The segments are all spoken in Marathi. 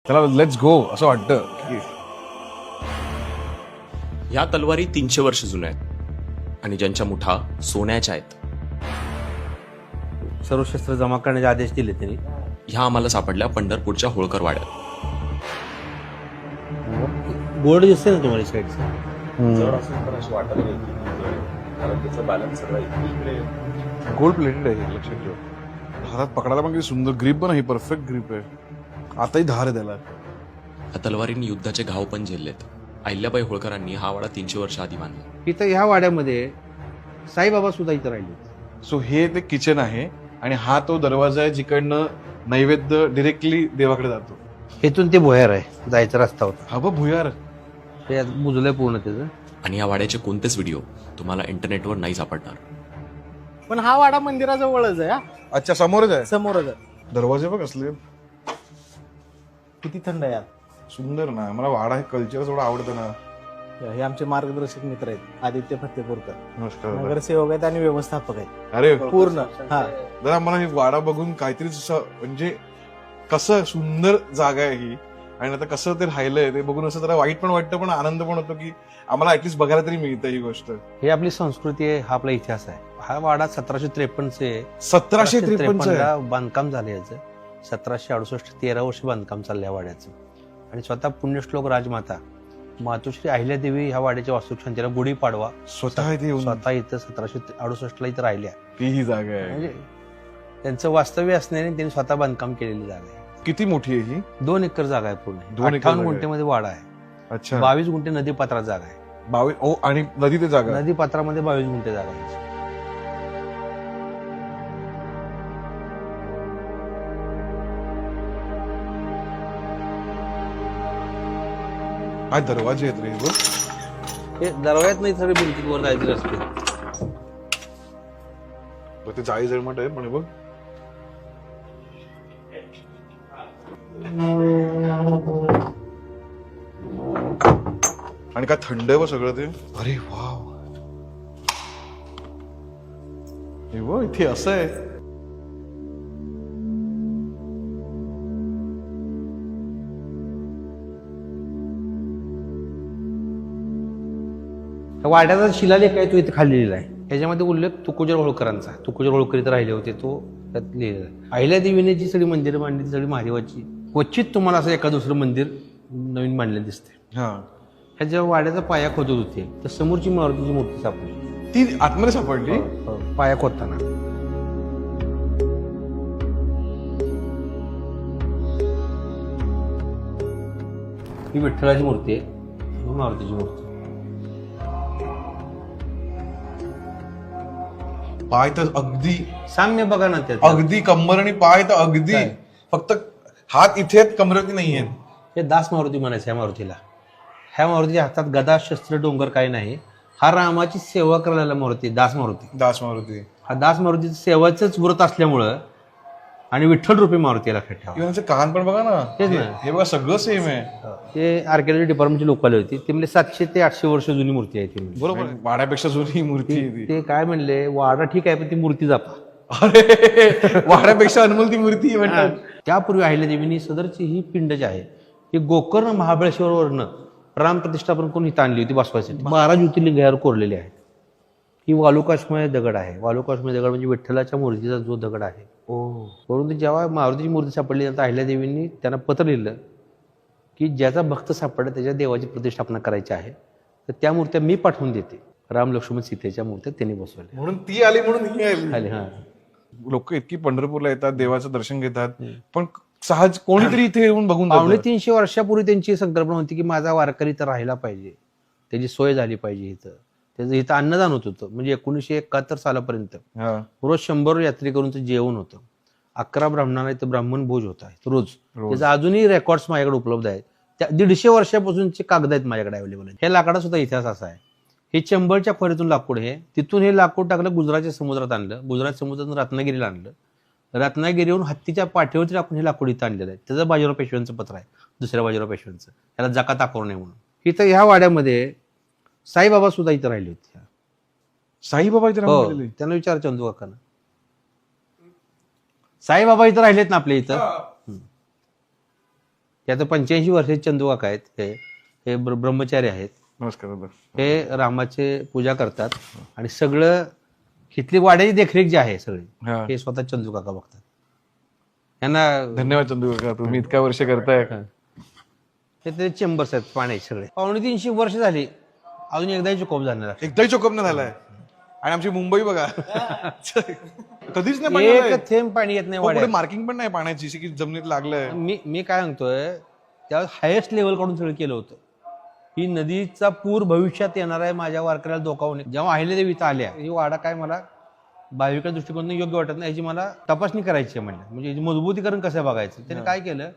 त्याला लेट्स गो असं वाटतं की ह्या तलवारी 300 वर्ष जुन्या आहेत आणि ज्यांच्या मुठा सोन्याच्या आहेत. सर्व शस्त्र जमा करण्याचे आदेश दिले त्यांनी. ह्या आम्हाला सापडल्या पंढरपूरच्या होळकर वाड्यात. बोर्ड दिसते ना तुम्हाला साईडचा. गोल्ड प्लेटेड आहे, लक्षात ठेव. हातात पकडायला पण किती सुंदर ग्रीप पण आहे, परफेक्ट ग्रीप आहे. आताही धार आहे त्याला. या तलवारींनी युद्धाचे घाव पण झेललेत. अहिल्याबाई होळकरांनी हा वाडा 300 वर्ष आधी बांधला. इथं ह्या वाड्यामध्ये साईबाबा सुद्धा इथं राहिले. सो हे ते किचन आहे आणि हा तो दरवाजा आहे जिकडनं नैवेद्य डिरेक्टली देवाकडे जातो. इथून ते भुयार आहे, जायचा रस्ता होता. हा बघ भुयार. ते बुजलंय पूर्ण त्याचं. आणि या वाड्याचे कोणतेच व्हिडिओ तुम्हाला इंटरनेटवर नाही सापडणार. पण हा वाडा मंदिराजवळच आहे. हा अच्छा, समोरच आहे. समोरच आहे. दरवाजे बघ असले किती थंड आहे यार. सुंदर ना. मला वाडा हे कल्चर एवढं आवडतं ना. हे आमचे मार्गदर्शक मित्र आहेत, आदित्य फत्तेपूरकर. नमस्कार. नगरसेवक आहेत आणि व्यवस्थापक आहेत अरे पूर्ण. हा जरा मला हे वाडा बघून काहीतरी म्हणजे कसं सुंदर जागा आहे ही आणि आता कसं ते राहिलंय ते बघून असं जरा वाईट पण वाटतं पण आनंद पण होतो की आम्हाला ऍटलीस्ट बघायला तरी मिळतं ही गोष्ट. हे आपली संस्कृती आहे, हा आपला इतिहास आहे. हा वाडा 1753 1753 बांधकाम झालं याचं. 1768 13 वर्ष बांधकाम चाललं या वाड्याचं. आणि स्वतः पुण्यश्लोक राजमाता मातोश्री अहिल्यादेवी ह्या वाड्याच्या वास्तुशांतीला गुढीपाडवा स्वतः इथे येऊन स्वतः इथं 1768 ला इथं राहिल्या. ती ही जागा आहे. म्हणजे त्यांचं वास्तव्य असण्याने त्यांनी स्वतः बांधकाम केलेली जागा आहे. किती मोठी आहे ही? 2 एकर जागा आहे पूर्ण. 2 एकर 58 जागा गुंठेमध्ये वाडा आहे. अच्छा. 22 गुंठे नदीपात्रात जागा आहे. 22 ओ आणि नदी ते जागा. नदीपात्रामध्ये 22 गुंठे जागा आहे. काय दरवाजे आहेत रे हे बघ. हे दरवाजात नाही, सगळे भिंतीवर जायचे रस्ते. बघ ते जाळी जळमट आहे पण हे बघ. आणि काय थंड आहे बघ सगळं ते. अरे वाव. हे बघ इथे असं आहे. वाड्याचा शिलालेख आहे तो इथे खाली लिहिला आहे. त्याच्यामध्ये उल्लेख तुकोजर होळकरांचा. तुकोजर होळकर इथे राहिले होते, तो त्यात लिहिलेला आहे. अहिल्यादेवीने जी सगळी मंदिरं बांधली ती सगळी महादेवाची. क्वचित तुम्हाला असं एका दुसरं मंदिर नवीन बांधलेलं दिसते. हा, ह्या जेव्हा वाड्याचा पाया खोदत होते तर समोरची मारुतीची मूर्ती सापडली. ती आतमध्ये सापडली. पाया खोदताना ही विठ्ठलाची मूर्ती आहे, ही मारुतीची मूर्ती. पाय तर अगदी साम्य बघा ना त्यात. अगदी कंबर आणि पाय तर अगदी काय? फक्त हात इथे आहेत, कमरेवरती नाही आहेत. हे दास मारुती म्हणायचं ह्या मारुतीला. ह्या मारुतीच्या हातात गदा शस्त्र डोंगर काही नाही. हा रामाची सेवा करायला मारुती, दास मारुती. दास मारुती. हा दास मारुतीचं सेवाचंच व्रत असल्यामुळं आणि विठ्ठल रूपी मारुती याला लक्षात ठेवा. इव्हन त्याचे कान पण बघा ना. तेच ना. हे बघा सगळं सेम आहे. ते आर्किओलॉजी डिपार्टमेंटचे लोक आले होते. ते म्हणजे 700 ते 800 वर्ष जुनी मूर्ती आहे ती. बरोबर. वाड्यापेक्षा जुनी मूर्ती आहे ती. ते काय म्हणले, वाडा ठीक आहे पण ती मूर्ती जापा. अरे वाड्यापेक्षा अनमोल ती मूर्ती आहे म्हणतात. त्यापूर्वी अहिल्यादेवीनी सदरची ही पिंड जी आहे ही गोकर्ण महाबळेश्वरवरनं राम प्रतिष्ठापन करून इथं आणली होती बसवायसाठी. 12 ज्योतिर्लिंग यावर कोरलेली आहेत. ही वालुकाश्मय दगड आहे. वालुकाश्मय दगड म्हणजे विठ्ठलाच्या मूर्तीचा जो दगड आहे. परंतु जेव्हा मारुतीची मूर्ती सापडली तर अहिल्यादेवींनी त्यांना पत्र लिहिलं की ज्याचा भक्त सापडला त्याच्या देवाची प्रतिष्ठापना करायची आहे तर त्या मूर्त्या मी पाठवून देते. राम लक्ष्मण सीतेच्या मूर्त्या त्यांनी बसवल्या. म्हणून ती आली म्हणून ही आली. खाली हा. लोक इतकी पंढरपूरला येतात, देवाचं दर्शन घेतात, पण सहज कोणीतरी इथे येऊन बघून जातं. 350 वर्षापूर्वी त्यांची संकल्पना होती की माझा वारकरी तर राहिला पाहिजे, त्याची सोय झाली पाहिजे. इथं त्याचं इथं अन्नदान होत होतं. म्हणजे 1971 सालापर्यंत हा. रोज 100 यात्रेकरूंचं जेवण होतं. 11 ब्राह्मणांना इथं ब्राह्मण भोज होता रोज. त्याचा अजूनही रेकॉर्ड्स माझ्याकडे उपलब्ध आहेत. त्या 150 वर्षापासूनचे कागद आहेत माझ्याकडे अवेलेबल आहेत. हे लाकडाचा सुद्धा इतिहास असा आहे. हे चंबळच्या खोऱ्यातून लाकूड आहे. तिथून हे लाकूड टाकलं गुजरातच्या समुद्रात आणलं. गुजरात समुद्रातून रत्नागिरीला आणलं. रत्नागिरीवरून हत्तीच्या पाठीवरती टाकून हे लाकूड इथं आणलेलं आहे. त्याचं बाजीराव पेशव्यांचं पत्र आहे, दुसऱ्या बाजीराव पेशव्यांचं. त्याला जकात आकारू नये म्हणून. इथं ह्या वाड्यामध्ये साईबाबा सुद्धा इथं राहिले होते. साईबाबा इथे राहून गेलेले. त्यांना विचार चंदू काकांना. साईबाबा इथं राहिलेत ना आपल्या इथं. आता 85 वर्षाचे चंदू काका आहेत. हे ब्रह्मचारी आहेत. नमस्कार दादा. हे रामाचे पूजा करतात आणि सगळं इथली वाड्याची देखरेख जी आहे सगळी हा. हे स्वतः चंदू काका बघतात. यांना धन्यवाद चंदू काका, तुम्ही इतक्या वर्ष करताय. ते चेंबर्स आहेत पाण्याचे सगळे. 250 वर्ष झाली अजून एकदाही चुकोप झालेला एकदाही चोकप नाही झालाय. आणि आमची मुंबई बघा कधीच नाही पाणी आलंय. एक थेंब पाणी येत नाही हो, पुढे वाड्यात. मार्किंग पण नाही पाण्याची की जमिनीत लागलंय. मी काय सांगतोय त्यावेळेस हायेस्ट लेवल कडून सगळं केलं होतं. ही नदीचा पूर भविष्यात येणार आहे, माझ्या वारकऱ्याला धोका होणे. जेव्हा अहिल्यादेवी इथं आल्या, ही वाडा काय मला भाविका दृष्टिकोनातून योग्य वाटत नाही, याची मला तपासणी करायची आहे म्हणलं. म्हणजे याची मजबूतीकरण कसं बघायचं. त्याने काय केलं,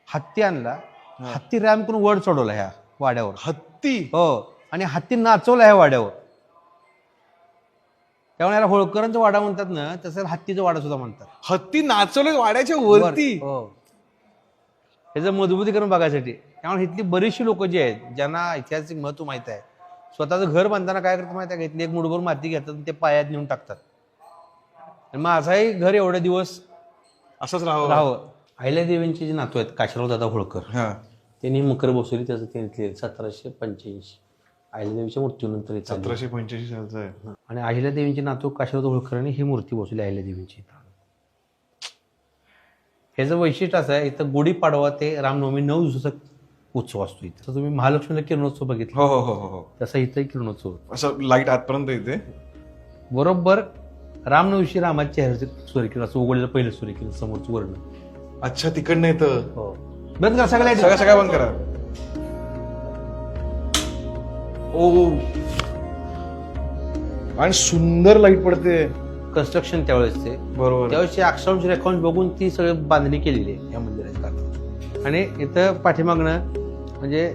हत्ती आणला, हत्ती रॅम करून वर चढवला ह्या वाड्यावर. हत्ती? हो, आणि हत्ती नाचवला ह्या वाड्यावर. त्यामुळे याला होळकरांचा वाडा म्हणतात ना, तसं हत्तीचा वाडा सुद्धा म्हणतात. हत्ती नाचवले वाड्याच्या वरती? हो, त्याचं मजबूतीकरण बघायसाठी. त्यामुळे इथली बरीचशी लोक जी आहेत ज्यांना ऐतिहासिक महत्व माहित आहे, स्वतःचं घर बांधताना काय करतात माहिती आहे का, इथली एक मुठभर माती घेतात आणि ते पायात नेऊन टाकतात. आणि माझाही घर एवढे दिवस असंच राहावं. अहिल्यादेवींचे जे नातू आहेत काशीराव दादा होळकर, त्यांनी मकर बसवली. त्याचं त्यांनी 1785 अहिल्यादेवीच्या मृत्यूनंतर 1785 सालचं आहे. आणि अहिल्यादेवींचे नातू काशीराव होळकरांनी ही मूर्ती बसवली अहिल्यादेवींची. ह्याचं वैशिष्ट्य असं आहे, इथं गुढीपाडवा ते रामनवमी 9 दिवसाचा उत्सव असतो. इथं तुम्ही महालक्ष्मीला किरणोत्सव बघितला, हो हो हो हो, तसा इथं किरणोत्सव असं लाईट आतपर्यंत येते. बरोबर रामनवमीशी रामाच्या चेहऱ्याचे सूर्यकिरण असं उघडलेलं पहिलं सूर्यकिरण समोरचं वर्ण. अच्छा, तिकडनं येतं. हो, बंद करा सगळ्या सगळं सगळं बंद करा. ओ, आणि सुंदर लाईट पडते. कन्स्ट्रक्शन त्यावेळेस ते बरोबर. त्यावेळेसचे अक्षांश रेखांश बघून ती सगळी बांधणी केलेली आहे या मंदिराची. आणि इथं पाठीमागणं म्हणजे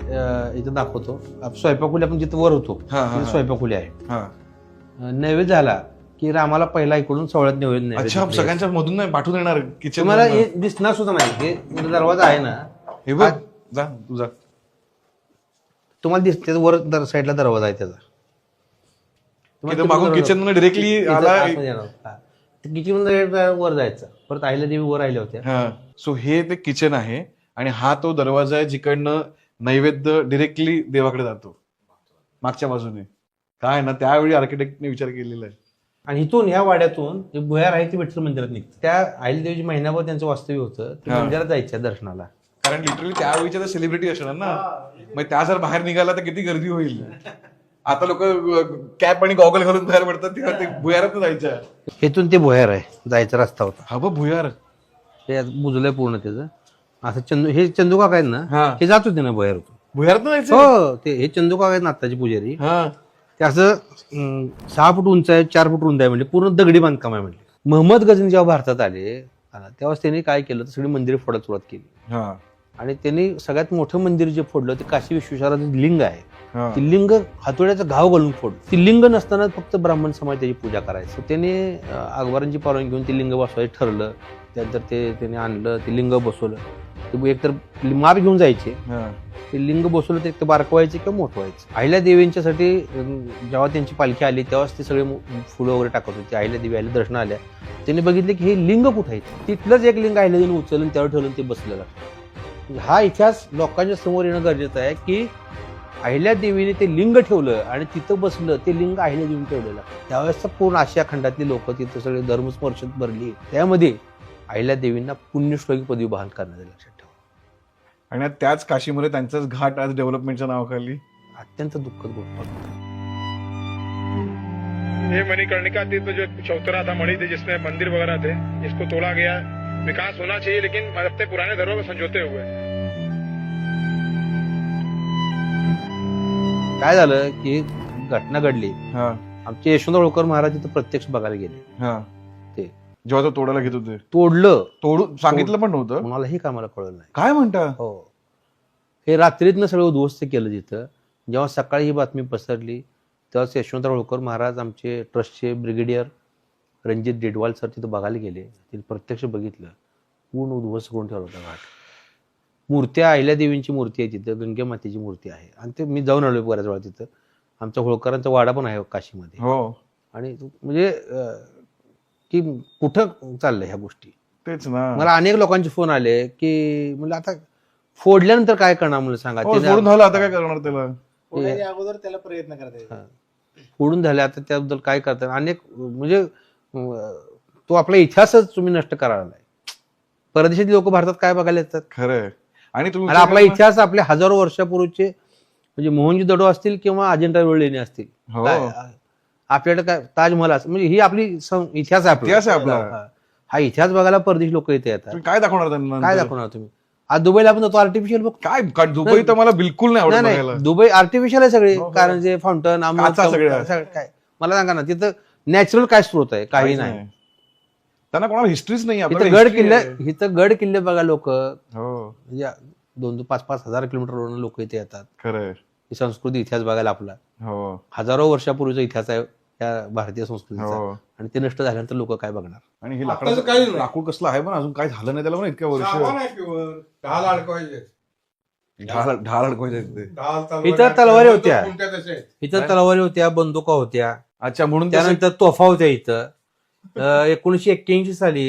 इथं दाखवतो स्वयंपाकखोली. आपण जिथं वर होतो तिथं स्वयंपाकखोली आहे. नैवेद्य झाला की रामाला पहिला इकडून सोहळ्यात नैवेद्य. अच्छा, सगळ्यांच्या मधून नाही पाठवून येणार किचन. तुम्हाला हे दिसणार सुद्धा नाही. हे दरवाजा आहे ना, हे बघ, जा तुझा. तुम्हाला दिसते वर साईडला दरवाजा आहे त्याचा. मागून किचन मध्ये डिरेक्टली किचन वर जायचं. परत अहिल्यादेवी वर राहिल्या होत्या. सो हे ते किचन आहे आणि हा तो दरवाजा आहे जिकडनं नैवेद्य डिरेक्टली देवाकडे जातो मागच्या बाजूने. काय ना, त्यावेळी आर्किटेक्टने विचार केलेला आहे. आणि इथून ह्या वाड्यातून जे भुयार आहे ते विठ्ठल मंदिरात निघतं. त्या अहिल्यादेवीची महिनाभर त्यांचं वास्तव्य होतं. ते मंदिरात जायचं दर्शनाला. कारण लिटरली त्यावेळीच्या तर सेलिब्रिटी असणार ना, मग त्या जर बाहेर निघाला तर किती गर्दी होईल. आता लोक कॅप आणि गॉगल घालून बाहेर पडतात, तेव्हा ते भुयारात जायचं. इथून ते भुयार आहे, जायचा रस्ता होता. हा बघ भुयार, ते बुजलंय पूर्ण त्याचं. असं हे चंदू काका आहेत ना, हे जात होते ना भुयार होतो. भुयारात जायचं. हो, ते हे चंदू काका आहेत ना आत्ताचे पुजारी. ते असं 6 फूट उंच आहे, 4 फूट रुंद आहे, म्हणजे पूर्ण दगडी बांधकाम आहे. म्हणजे महम्मद गझनी जेव्हा भारतात आले तेव्हा त्यांनी काय केलं, तर सगळी मंदिरे फोडायला सुरुवात केली. आणि त्यांनी सगळ्यात मोठं मंदिर जे फोडलं ते काशी विश्वेश्वराचं लिंग आहे. ती लिंग हातोड्याचा घाव घालून फोडलं. ती लिंग नसताना फक्त ब्राह्मण समाज त्याची पूजा करायची. त्याने अकबरांची परवानगी घेऊन ते लिंग बसवायचं ठरलं. त्यानंतर ते त्याने आणलं, ते लिंग बसवलं. ते एकतर माप घेऊन जायचे, ते लिंग बसवलं ते बारकवायचे किंवा मोठं व्हायचं. अहिल्यादेवींच्यासाठी जेव्हा त्यांची पालखी आली तेव्हाच ते सगळे फुलं वगैरे टाकत होते. अहिल्यादेवी आल्या, दर्शन आल्या, त्यांनी बघितले की हे लिंग कुठं आहे. तिथलंच एक लिंग अहिल्यादेवीने उचलून त्यावर ठेवलं, ते बसलेलं. हा इतिहास लोकांच्या समोर येणं गरजेचं आहे की अहिल्यादेवीने ते लिंग ठेवलं आणि तिथं बसलं, ते लिंग अहिल्यादेवीने ठेवलेलं. त्यावेळेस पूर्ण आशिया खंडातली लोक तिथं सगळे धर्मस्पर्शात भरली. त्यामध्ये अहिल्यादेवींना पुण्यश्लोकी पदवी बहाल करण्यात आली, लक्षात ठेवा. आणि त्याच काशीमध्ये त्यांचाच घाट आज डेव्हलपमेंटच्या नावाखाली. अत्यंत दुःखद गोष्ट. ये मणिकर्णिका तीर्थ जो चौतरा था, मणि थे जिसमें मंदिर वगैरह थे, इसको तोड़ा गया. विकास होना चाहिए लेकिन अपने पुराने धर्मों में समझौते हुए. काय झालं की घटना घडली. आमचे यशवंत होळकर महाराज तिथं प्रत्यक्ष बघायला गेले. ते जेव्हा तो तोडायला घेत होते, तोडून सांगितलं पण नव्हतं. कोणालाही कामाला कळलं नाही. काय म्हणता? हो, हे रात्रीतनं सगळं उद्ध्वस्त केलं तिथं. जेव्हा सकाळी ही बातमी पसरली तेव्हाच यशवंत होळकर महाराज आमचे ट्रस्टचे ब्रिगेडियर रणजित डेडवाल सर तिथं बघायला गेले. तिथे प्रत्यक्ष बघितलं, पूर्ण उद्ध्वस्त करून ठेवला होता घाट. मूर्त्या, अहिल्यादेवींची मूर्ती आहे तिथं, गंगे मातेची मूर्ती आहे. आणि ते मी जाऊन आलोय बऱ्याच वेळा तिथं. आमच्या होळकरांचा वाडा पण आहे काशीमध्ये. हो, आणि म्हणजे की कुठं चाललंय ह्या गोष्टी. तेच ना. मला अनेक लोकांचे फोन आले की म्हणजे आता फोडल्यानंतर काय करणार म्हणून सांगा. हो, त्याच्या- फोडून झालं आता काय करणार त्याला. फोडायच्या अगोदर त्याला प्रयत्न करता फोडून झाले आता त्याबद्दल काय करतात अनेक म्हणजे तो आपला इतिहासच तुम्ही नष्ट करायला लागलाय. परदेशातील लोक भारतात काय बघायला येतात. खरंय. आणि तुम्ही आणि आपला इतिहास आपले हजारो वर्षापूर्वीचे म्हणजे मोहनजोदडो असतील किंवा अजिंठा वेरूळ लेणी असतील. हो. काय, आपल्याकडे काय ताजमहल असं म्हणजे ही आपली इतिहास आहे इतिहास आहे आपला. हा इतिहास बघायला परदेशी लोक इथे येतात. तुम्ही काय दाखवणार त्यांना. काय दाखवणार तुम्ही. आज दुबईला आपण जातो आर्टिफिशियल बघ. काय दुबई तर मला बिलकुल नाही आवडत नाही बघायला. नाही दुबई आर्टिफिशियल आहे सगळे. हो, हो. कारण जे फाउंटन काचा सगळ्या. काय मला सांगा ना तिथं नॅचरल काय स्रोत आहे. काही काहीच नाही. त्यांना कोणाला हिस्ट्रीच नाही. इथं आपल्याकडे गड history किल्ले आहे. इथं गड किल्ले बघा लोक हो 2-5 हजार किलोमीटरवरून लोक इथे येतात. खरंय. ही संस्कृती इतिहास बघायला आपला हो हजारो वर्षापूर्वीचा इतिहास आहे या भारतीय संस्कृतीचा. हो. आणि ते नष्ट झाल्यानंतर लोक काय बघणार. आणि हे आत्ताचं काही लाकडाचं नाही. लाकूड कसलं आहे पण अजून काय झालं नाही त्याला पण इतक्या वर्ष. सामान आहे pure. ढाल अडकवायचे. ढाल अडकवायचे तिथे. ढाल तलवारी इथं तलवारी होत्या. कोणत्या तशा आहेत. इथं तलवारी होत्या बंदुका होत्या अच्छा म्हणून त्यानंतर त्यानंतर तोफा होत्या इथं. 1981 साली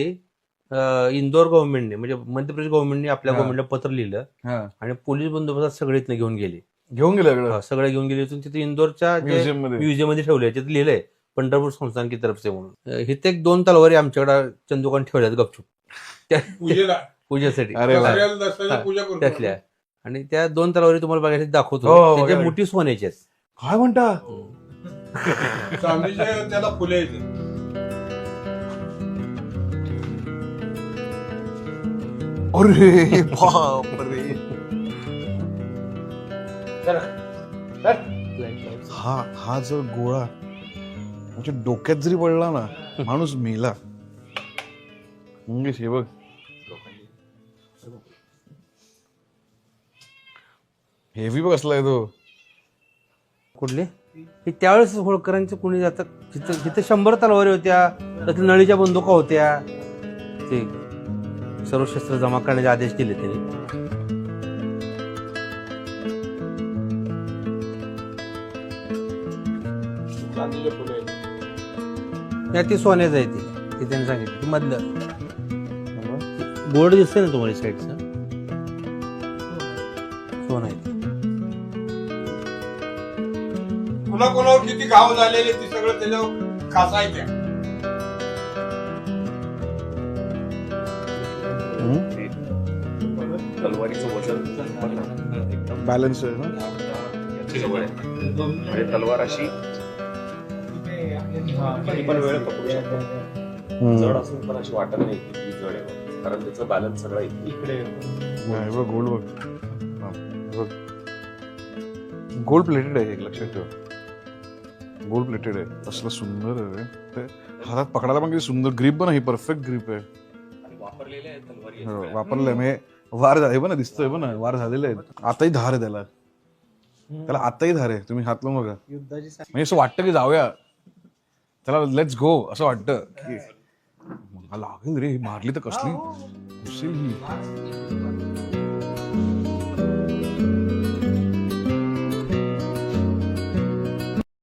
इंदोर गव्हर्नमेंटने म्हणजे मध्य प्रदेश गव्हर्नमेंटने आपल्या हा. गव्हर्नमेंटला पत्र लिहिलं आणि पोलीस बंदोबस्तात सगळे इथनं घेऊन गेले. घेऊन गेलं सगळं सगळे घेऊन गेले इथून तिथे इंदोरच्या म्युझियम मध्ये. म्युझियम मध्ये ठेवले. तिथे लिहिलंय पंढरपूर संस्थान की तरफ से म्हणून. इथे 2 तलवारी आमच्याकडे चंदुकान ठेवल्यात गपचूप पूजेला पूजेसाठी. अरे वा. दसऱ्याला दसऱ्याला पूजा करतो. त्यातल्या आणि त्या 2 तलवारी तुम्हाला बघायला दाखवतो. हो, त्याच्या बघा. मोठी सोन्याची आहेत. काय म्हणता. चांदीचे त्याला फुले येते. अरे बापरे. हा जर गोळा म्हणजे डोक्यात जरी पडला ना माणूस मेला. हे बघ हेवी बघ असलाय तो. कुठले हे त्यावेळेस होळकरांचे कोणी जातात जिथे 100 तलवारी होत्या. त्यातल्या नळीच्या बंदुका होत्या. ते सर्व शस्त्र जमा करण्याचे आदेश दिले त्यांनी. चांदीचे फुले येते. या ती सोन्याचं आहे ते त्यांनी सांगितलं. ते मधलं बोर्ड दिसतंय ना तुम्हाला साईडचं सोनं आहे ते. कोणाकोणावर किती घाव झालेले ते सगळं त्याच्यावर खासायच्या. तलवारीचं वजन बॅलन्स आहे ना. जवळ आहे. म्हणजे तलवार अशी किती पण वेळ पकडू शकतो. जड असून पण अशी वाटत नाही की ती जड आहे कारण त्याचं बॅलन्स सगळं इकडे. गोल्ड बघ. हा, बघ गोल्ड प्लेटेड आहे. एक लक्षात ठेव गोल्ड प्लेटेड आहे. असलं सुंदर आहे ते. हातात पकडायला पण किती सुंदर ग्रीप पण ही परफेक्ट ग्रीप आहे. वापरलेले आहे तलवारी. हो, वापरलंय म्हणजे वार झाले पण दिसतोय पण वार झालेले आहेत. आताही धार आहे त्याला. त्याला आताही धार आहे. तुम्ही हात लावून बघा. युद्धाची म्हणजे असं वाटतं की जाऊया त्याला लेट्स गो असं वाटतं की लागेल रे. ही मारली तर कसली दिसेल ही.